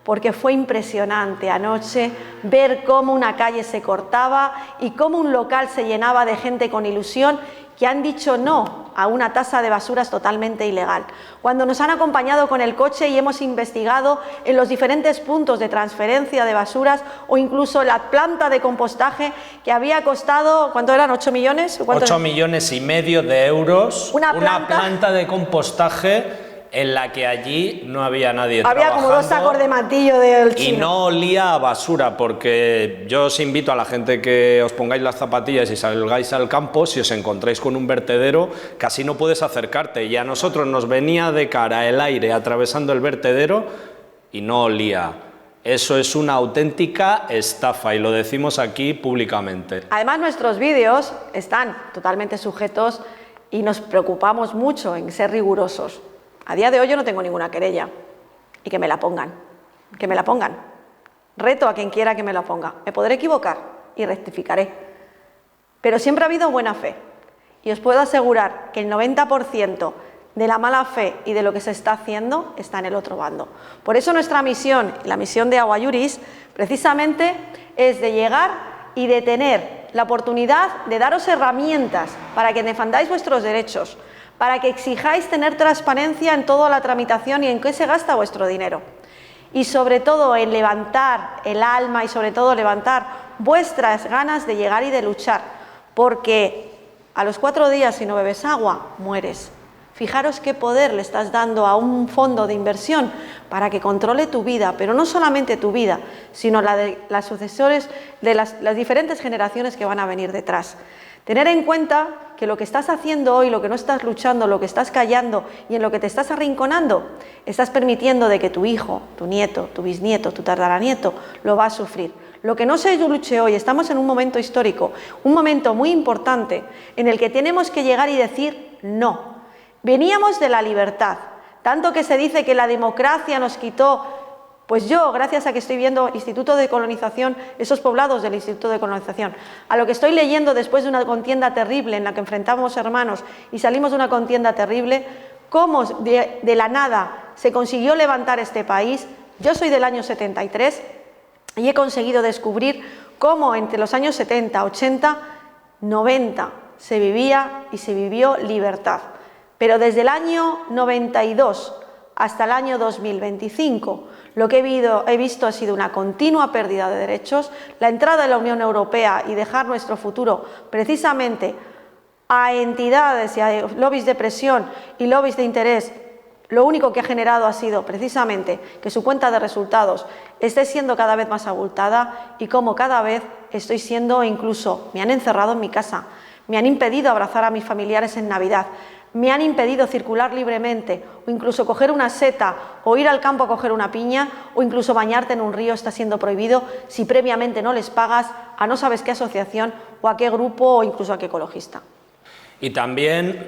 porque fue impresionante anoche ver cómo una calle se cortaba y cómo un local se llenaba de gente con ilusión que han dicho no a una tasa de basuras totalmente ilegal. Cuando nos han acompañado con el coche y hemos investigado en los diferentes puntos de transferencia de basuras o incluso la planta de compostaje que había costado, ¿cuánto eran? ¿8 millones? 8,5 millones de euros, una planta de compostaje en la que allí no había nadie había trabajando. Como 2 sacos de martillo del chino. Y no olía a basura, porque yo os invito a la gente que os pongáis las zapatillas y salgáis al campo, si os encontráis con un vertedero, casi no puedes acercarte. Y a nosotros nos venía de cara el aire atravesando el vertedero y no olía. Eso es una auténtica estafa y lo decimos aquí públicamente. Además, nuestros vídeos están totalmente sujetos y nos preocupamos mucho en ser rigurosos. A día de hoy yo no tengo ninguna querella y que me la pongan, Reto a quien quiera que me la ponga. Me podré equivocar y rectificaré, pero siempre ha habido buena fe y os puedo asegurar que el 90% de la mala fe y de lo que se está haciendo está en el otro bando. Por eso nuestra misión, la misión de Agua Iuris, precisamente es de llegar y de tener la oportunidad de daros herramientas para que defendáis vuestros derechos, para que exijáis tener transparencia en toda la tramitación y en qué se gasta vuestro dinero. Y sobre todo en levantar el alma y sobre todo levantar vuestras ganas de llegar y de luchar, porque a los 4 días si no bebes agua, mueres. Fijaros qué poder le estás dando a un fondo de inversión para que controle tu vida, pero no solamente tu vida, sino la de las sucesores de las diferentes generaciones que van a venir detrás. Tener en cuenta que lo que estás haciendo hoy, lo que no estás luchando, lo que estás callando y en lo que te estás arrinconando, estás permitiendo de que tu hijo, tu nieto, tu bisnieto, tu tataranieto lo va a sufrir. Lo que no se luche hoy, estamos en un momento histórico, un momento muy importante en el que tenemos que llegar y decir no. Veníamos de la libertad, tanto que se dice que la democracia nos quitó. Pues yo, gracias a que estoy viendo Instituto de Colonización, esos poblados del Instituto de Colonización, a lo que estoy leyendo después de una contienda terrible en la que enfrentamos hermanos y salimos de una contienda terrible, cómo de la nada se consiguió levantar este país. Yo soy del año 73 y he conseguido descubrir cómo entre los años 70, 80, 90 se vivía y se vivió libertad. Pero desde el año 92 hasta el año 2025, lo que he visto ha sido una continua pérdida de derechos, la entrada en la Unión Europea y dejar nuestro futuro precisamente a entidades y a lobbies de presión y lobbies de interés. Lo único que ha generado ha sido precisamente que su cuenta de resultados esté siendo cada vez más abultada y como cada vez estoy siendo, incluso me han encerrado en mi casa, me han impedido abrazar a mis familiares en Navidad, me han impedido circular libremente o incluso coger una seta o ir al campo a coger una piña o incluso bañarte en un río está siendo prohibido si previamente no les pagas a no sabes qué asociación o a qué grupo o incluso a qué ecologista. Y también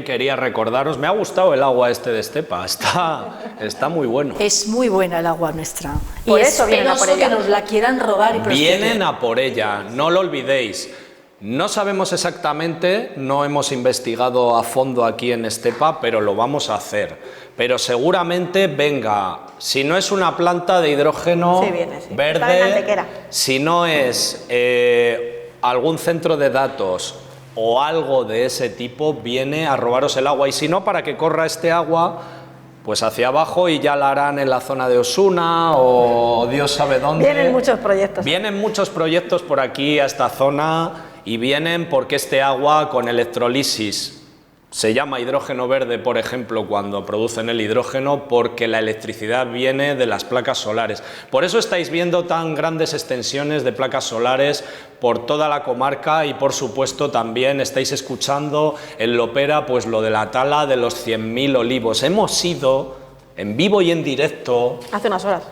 quería recordaros, me ha gustado el agua de Estepa, está muy bueno. Es muy buena el agua nuestra. Por y eso es vienen a por penoso ella. que nos la quieran robar y prostituir. Vienen a por ella, no lo olvidéis. No sabemos exactamente, no hemos investigado a fondo aquí en Estepa, pero lo vamos a hacer. Pero seguramente venga, si no es una planta de hidrógeno verde, si no es algún centro de datos o algo de ese tipo, viene a robaros el agua. Y si no, para que corra este agua pues hacia abajo y ya la harán en la zona de Osuna o Dios sabe dónde. Vienen muchos proyectos. Vienen muchos proyectos por aquí a esta zona. Y vienen porque este agua con electrolisis se llama hidrógeno verde, por ejemplo, cuando producen el hidrógeno, porque la electricidad viene de las placas solares. Por eso estáis viendo tan grandes extensiones de placas solares por toda la comarca y, por supuesto, también estáis escuchando en Lopera pues lo de la tala de los 100.000 olivos. Hemos ido en vivo y en directo. Hace unas horas.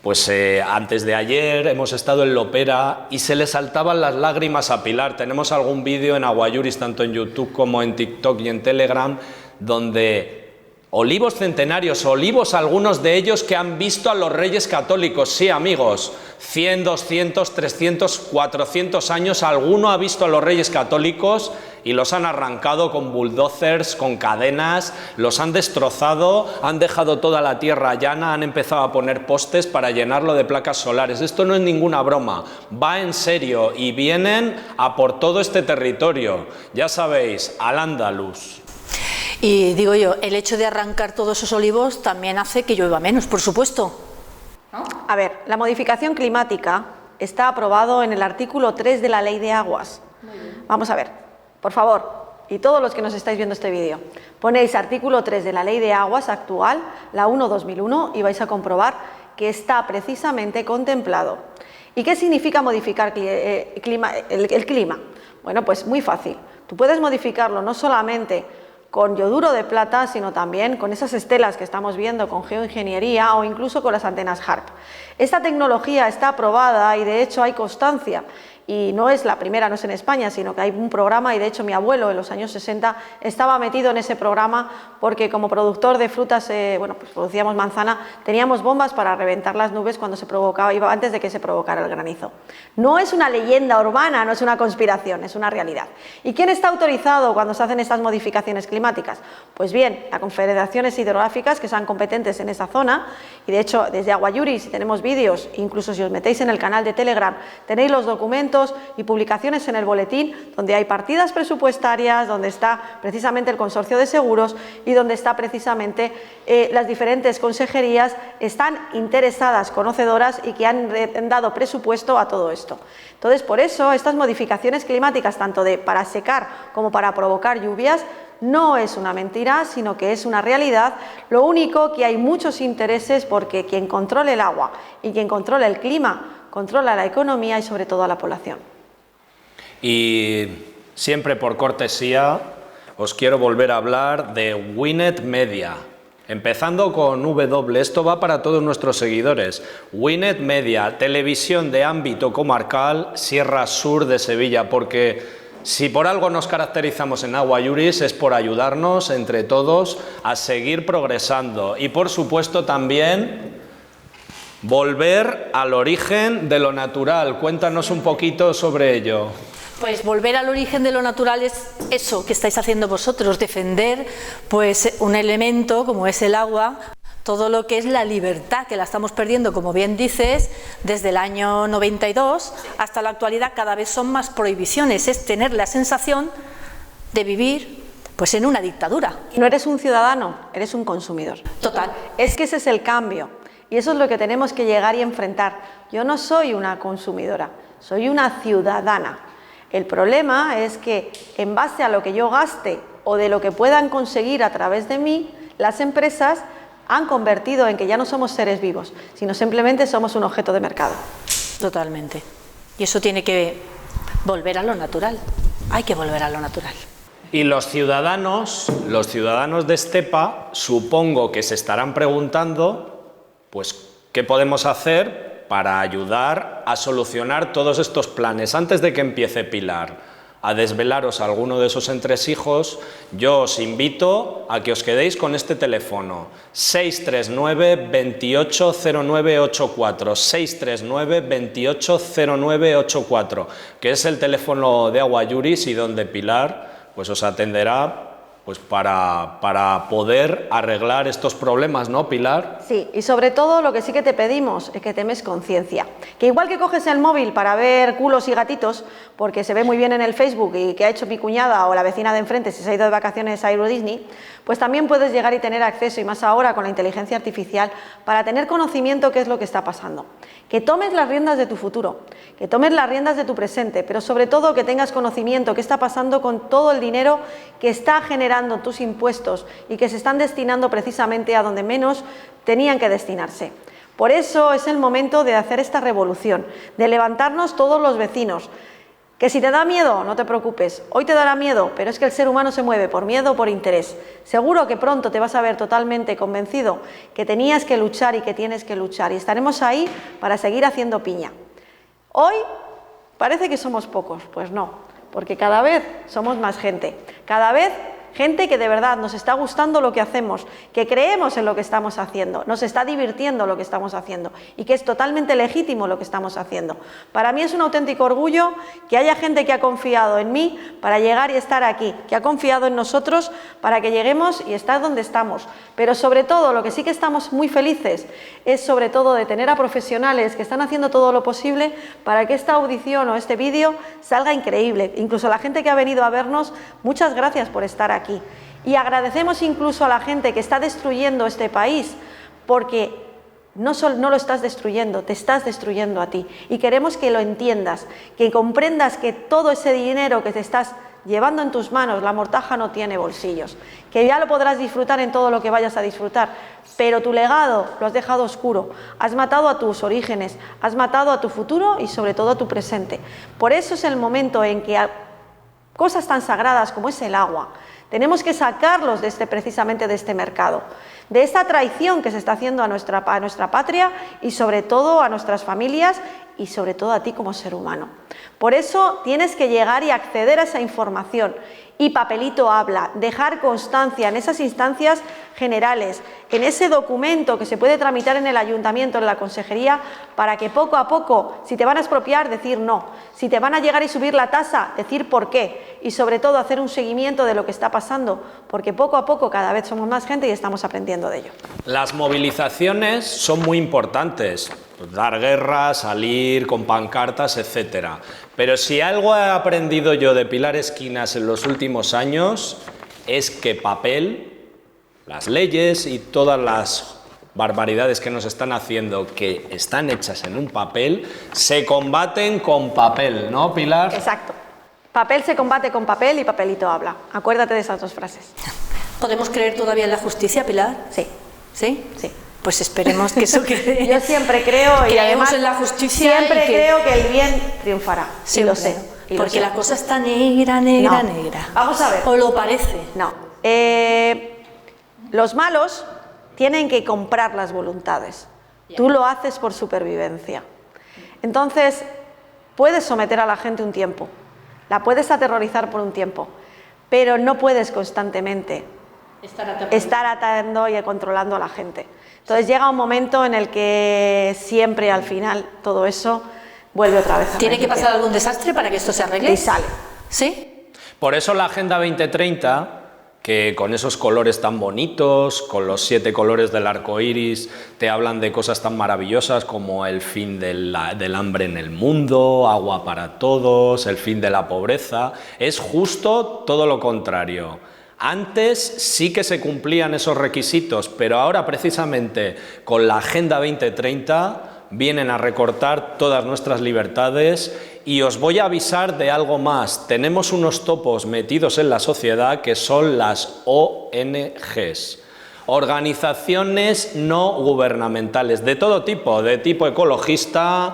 Pues antes de ayer hemos estado en Lopera y se le saltaban las lágrimas a Pilar. Tenemos algún vídeo en Agua Iuris, tanto en YouTube como en TikTok y en Telegram, donde Olivos centenarios, olivos algunos de ellos que han visto a los reyes católicos. Sí, amigos, 100, 200, 300, 400 años, alguno ha visto a los reyes católicos y los han arrancado con bulldozers, con cadenas, los han destrozado, han dejado toda la tierra llana, han empezado a poner postes para llenarlo de placas solares. Esto no es ninguna broma, va en serio y vienen a por todo este territorio. Ya sabéis, Al-Ándalus. Y digo yo, el hecho de arrancar todos esos olivos también hace que llueva menos, por supuesto, ¿no? A ver, la modificación climática está aprobado en el artículo 3 de la Ley de Aguas. Vamos a ver, por favor, y todos los que nos estáis viendo este vídeo, ponéis artículo 3 de la Ley de Aguas actual, la 1/2001, y vais a comprobar que está precisamente contemplado. ¿Y qué significa modificar el clima? Bueno, pues muy fácil. Tú puedes modificarlo no solamente con yoduro de plata, sino también con esas estelas que estamos viendo, con geoingeniería o incluso con las antenas HARP. Esta tecnología está aprobada y de hecho hay constancia. Y no es la primera, no es en España, sino que hay un programa y de hecho mi abuelo en los años 60 estaba metido en ese programa porque como productor de frutas, pues producíamos manzana, teníamos bombas para reventar las nubes cuando se provocaba, antes de que se provocara el granizo. No es una leyenda urbana, no es una conspiración, es una realidad. ¿Y quién está autorizado cuando se hacen estas modificaciones climáticas? Pues bien, las confederaciones hidrográficas que sean competentes en esa zona, y de hecho desde Agua Yuri, si tenemos vídeos, incluso si os metéis en el canal de Telegram, tenéis los documentos y publicaciones en el boletín donde hay partidas presupuestarias, donde está precisamente el consorcio de seguros y donde está precisamente las diferentes consejerías están interesadas, conocedoras y que han dado presupuesto a todo esto. Entonces, por eso estas modificaciones climáticas, tanto para secar como para provocar lluvias, no es una mentira, sino que es una realidad. Lo único que hay muchos intereses porque quien controla el agua y quien controla el clima controla la economía y sobre todo a la población. Y siempre por cortesía os quiero volver a hablar de Winnet Media. Empezando con W, esto va para todos nuestros seguidores. Winnet Media, televisión de ámbito comarcal, Sierra Sur de Sevilla, porque si por algo nos caracterizamos en Agua Yuris es por ayudarnos entre todos a seguir progresando y por supuesto también volver al origen de lo natural. Cuéntanos un poquito sobre ello. Pues volver al origen de lo natural es eso que estáis haciendo vosotros, defender pues un elemento como es el agua, todo lo que es la libertad, que la estamos perdiendo, como bien dices, desde el año 92 hasta la actualidad cada vez son más prohibiciones, es tener la sensación de vivir pues en una dictadura. No eres un ciudadano, eres un consumidor. Total. Es que ese es el cambio. Y eso es lo que tenemos que llegar y enfrentar. Yo no soy una consumidora, soy una ciudadana. El problema es que en base a lo que yo gaste o de lo que puedan conseguir a través de mí, las empresas han convertido en que ya no somos seres vivos, sino simplemente somos un objeto de mercado. Totalmente. Y eso tiene que volver a lo natural. Hay que volver a lo natural. Y los ciudadanos de Estepa, supongo que se estarán preguntando, pues, ¿qué podemos hacer para ayudar a solucionar todos estos planes? Antes de que empiece Pilar a desvelaros alguno de esos entresijos, yo os invito a que os quedéis con este teléfono, 639 280984, 639 280984, que es el teléfono de Agua Yuris y donde Pilar pues os atenderá pues para poder arreglar estos problemas, ¿no, Pilar? Sí, y sobre todo lo que sí que te pedimos es que tomes conciencia. Que igual que coges el móvil para ver culos y gatitos, porque se ve muy bien en el Facebook y que ha hecho mi cuñada o la vecina de enfrente si se ha ido de vacaciones a Euro Disney, pues también puedes llegar y tener acceso, y más ahora con la inteligencia artificial, para tener conocimiento qué es lo que está pasando. Que tomes las riendas de tu futuro, que tomes las riendas de tu presente, pero sobre todo que tengas conocimiento qué está pasando con todo el dinero que está generando tus impuestos y que se están destinando precisamente a donde menos tenían que destinarse. Por eso es el momento de hacer esta revolución, de levantarnos todos los vecinos. Que si te da miedo, no te preocupes, hoy te dará miedo, pero es que el ser humano se mueve por miedo o por interés. Seguro que pronto te vas a ver totalmente convencido que tenías que luchar y que tienes que luchar, y estaremos ahí para seguir haciendo piña. Hoy parece que somos pocos, pues no, porque cada vez somos más gente, cada vez gente que de verdad nos está gustando lo que hacemos, que creemos en lo que estamos haciendo, nos está divirtiendo lo que estamos haciendo y que es totalmente legítimo lo que estamos haciendo. Para mí es un auténtico orgullo que haya gente que ha confiado en mí para llegar y estar aquí, que ha confiado en nosotros para que lleguemos y estar donde estamos. Pero sobre todo, lo que sí que estamos muy felices es sobre todo de tener a profesionales que están haciendo todo lo posible para que esta audición o este vídeo salga increíble. Incluso la gente que ha venido a vernos, muchas gracias por estar aquí. Y agradecemos incluso a la gente que está destruyendo este país, porque no lo estás destruyendo, te estás destruyendo a ti. Y queremos que lo entiendas, que comprendas que todo ese dinero que te estás llevando en tus manos, la mortaja no tiene bolsillos, que ya lo podrás disfrutar en todo lo que vayas a disfrutar, pero tu legado lo has dejado oscuro, has matado a tus orígenes, has matado a tu futuro y sobre todo a tu presente. Por eso es el momento en que cosas tan sagradas como es el agua, tenemos que sacarlos precisamente de este mercado, de esta traición que se está haciendo a nuestra patria y sobre todo a nuestras familias y sobre todo a ti como ser humano. Por eso tienes que llegar y acceder a esa información. Y Papelito Habla, dejar constancia en esas instancias generales, en ese documento que se puede tramitar en el ayuntamiento, en la consejería, para que poco a poco, si te van a expropiar, decir no, si te van a llegar y subir la tasa, decir por qué, y sobre todo hacer un seguimiento de lo que está pasando, porque poco a poco cada vez somos más gente y estamos aprendiendo de ello. Las movilizaciones son muy importantes, dar guerra, salir con pancartas, etcétera. Pero si algo he aprendido yo de Pilar Esquinas en los últimos años es que papel, las leyes y todas las barbaridades que nos están haciendo, que están hechas en un papel, se combaten con papel, ¿no, Pilar? Exacto. Papel se combate con papel y Papelito Habla. Acuérdate de esas dos frases. ¿Podemos creer todavía en la justicia, Pilar? Sí. ¿Sí? Sí. Pues esperemos que eso quede. Yo siempre creo y además en la justicia siempre creo que el bien triunfará. Sí, y lo sé. Y porque lo sé. la cosa está negra, negra, No. negra. Vamos a ver. ¿O lo parece? No. Los malos tienen que comprar las voluntades. Tú lo haces por supervivencia. Entonces, puedes someter a la gente un tiempo, la puedes aterrorizar por un tiempo, pero no puedes constantemente estar atando y controlando a la gente. Entonces llega un momento en el que siempre al final todo eso vuelve otra vez a ¿Tiene que pasar algún desastre para que esto se arregle? Y sale. ¿Sí? Por eso la Agenda 2030, que con esos colores tan bonitos, con los 7 colores del arco iris, te hablan de cosas tan maravillosas como el fin del hambre en el mundo, agua para todos, el fin de la pobreza, es justo todo lo contrario. Antes sí que se cumplían esos requisitos, pero ahora precisamente con la Agenda 2030 vienen a recortar todas nuestras libertades y os voy a avisar de algo más. Tenemos unos topos metidos en la sociedad que son las ONGs, organizaciones no gubernamentales, de todo tipo, de tipo ecologista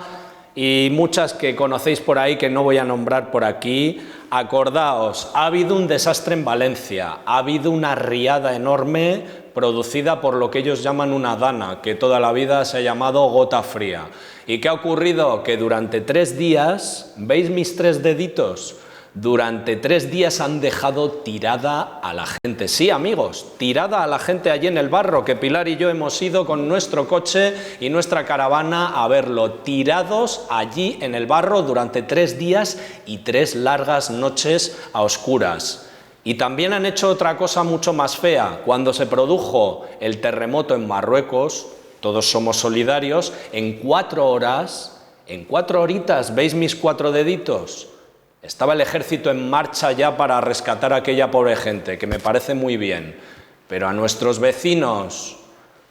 y muchas que conocéis por ahí que no voy a nombrar por aquí. Acordaos, ha habido un desastre en Valencia, ha habido una riada enorme producida por lo que ellos llaman una dana, que toda la vida se ha llamado gota fría. ¿Y qué ha ocurrido? Que durante 3 días, ¿veis mis 3 deditos? Durante 3 días han dejado tirada a la gente. Sí, amigos, tirada a la gente allí en el barro, que Pilar y yo hemos ido con nuestro coche y nuestra caravana a verlo. Tirados allí en el barro durante 3 días y 3 largas noches a oscuras. Y también han hecho otra cosa mucho más fea. Cuando se produjo el terremoto en Marruecos, todos somos solidarios, en 4 horas, en 4 horitas, ¿veis mis 4 deditos? Estaba el ejército en marcha ya para rescatar a aquella pobre gente, que me parece muy bien. Pero a nuestros vecinos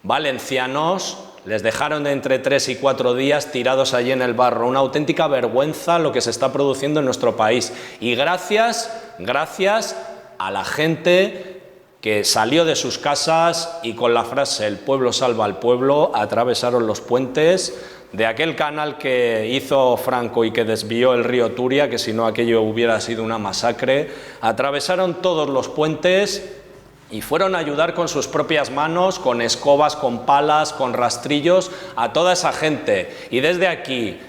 valencianos les dejaron de entre 3 y 4 días tirados allí en el barro. Una auténtica vergüenza lo que se está produciendo en nuestro país. Y gracias a la gente que salió de sus casas y con la frase "el pueblo salva al pueblo" atravesaron los puentes de aquel canal que hizo Franco y que desvió el río Turia, que si no aquello hubiera sido una masacre. Atravesaron todos los puentes y fueron a ayudar con sus propias manos, con escobas, con palas, con rastrillos, a toda esa gente. Y desde aquí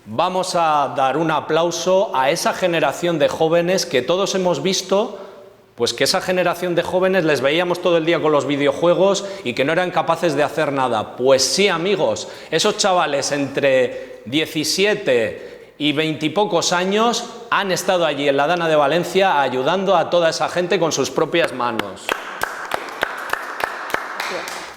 vamos a dar un aplauso a esa generación de jóvenes que todos hemos visto Pues que esa generación de jóvenes les veíamos todo el día con los videojuegos y que no eran capaces de hacer nada. Pues sí, amigos, esos chavales entre 17 y 20 y pocos años han estado allí en la Dana de Valencia ayudando a toda esa gente con sus propias manos.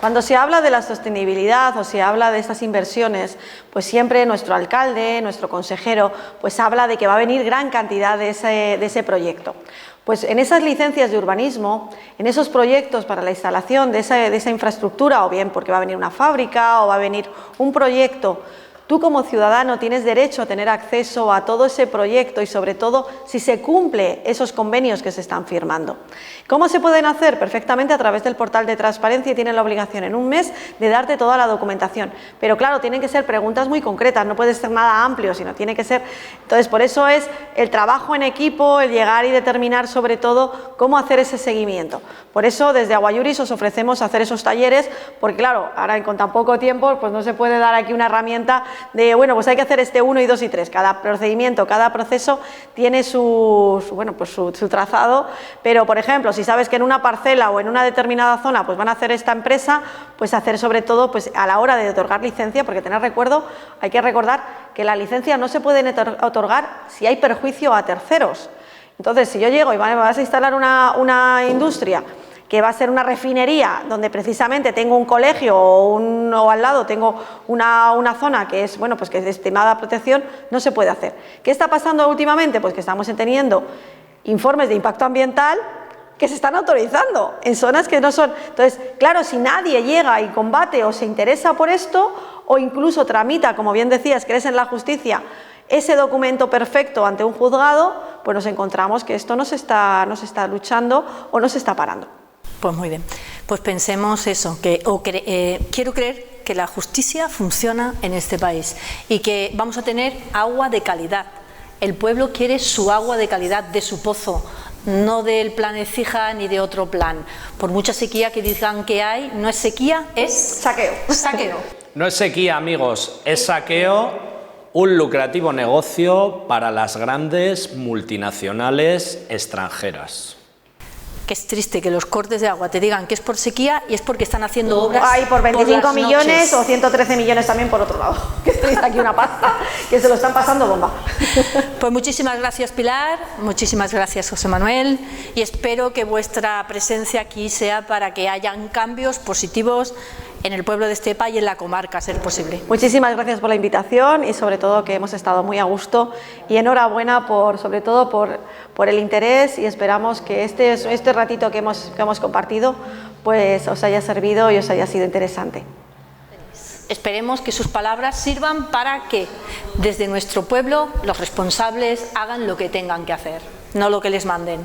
Cuando se habla de la sostenibilidad o se habla de estas inversiones, pues siempre nuestro alcalde, nuestro consejero, pues habla de que va a venir gran cantidad de ese proyecto. Pues en esas licencias de urbanismo, en esos proyectos para la instalación de esa infraestructura, o bien porque va a venir una fábrica o va a venir un proyecto, tú como ciudadano tienes derecho a tener acceso a todo ese proyecto y sobre todo si se cumple esos convenios que se están firmando. ¿Cómo se pueden hacer? Perfectamente a través del portal de transparencia y tienen la obligación en un mes de darte toda la documentación. Pero claro, tienen que ser preguntas muy concretas, no puede ser nada amplio, sino tiene que ser... Entonces, por eso es el trabajo en equipo, el llegar y determinar sobre todo cómo hacer ese seguimiento. Por eso desde Aguayuris os ofrecemos hacer esos talleres, porque claro, ahora con tan poco tiempo pues no se puede dar aquí una herramienta de, bueno, pues hay que hacer este 1 y 2 y 3. Cada procedimiento, cada proceso tiene su trazado, pero por ejemplo, si sabes que en una parcela o en una determinada zona pues van a hacer esta empresa, pues hacer sobre todo pues a la hora de otorgar licencia, porque hay que recordar que la licencia no se puede otorgar si hay perjuicio a terceros. Entonces, si yo llego y me vas a instalar una industria que va a ser una refinería donde precisamente tengo un colegio o al lado tengo una zona que es, bueno, pues que es de estimada protección, no se puede hacer. ¿Qué está pasando últimamente? Pues que estamos teniendo informes de impacto ambiental que se están autorizando en zonas que no son. Entonces, claro, si nadie llega y combate o se interesa por esto o incluso tramita, como bien decías, crees en la justicia, ese documento perfecto ante un juzgado, pues nos encontramos que esto no se está luchando o no se está parando. Pues muy bien, pues pensemos eso, quiero creer que la justicia funciona en este país y que vamos a tener agua de calidad. El pueblo quiere su agua de calidad de su pozo, no del plan Écija ni de otro plan. Por mucha sequía que digan que hay, no es sequía, es saqueo. Saqueo. No es sequía, amigos, es saqueo, un lucrativo negocio para las grandes multinacionales extranjeras. Que es triste que los cortes de agua te digan que es por sequía y es porque están haciendo obras. Hay por 25 por millones o 113 millones también por otro lado. Que es aquí una pasta que se lo están pasando bomba. Pues muchísimas gracias, Pilar, muchísimas gracias, José Manuel, y espero que vuestra presencia aquí sea para que hayan cambios positivos en el pueblo de Estepa y en la comarca, a ser posible. Muchísimas gracias por la invitación y sobre todo que hemos estado muy a gusto y enhorabuena sobre todo por el interés y esperamos que este ratito que hemos compartido pues os haya servido y os haya sido interesante. Esperemos que sus palabras sirvan para que desde nuestro pueblo los responsables hagan lo que tengan que hacer, no lo que les manden.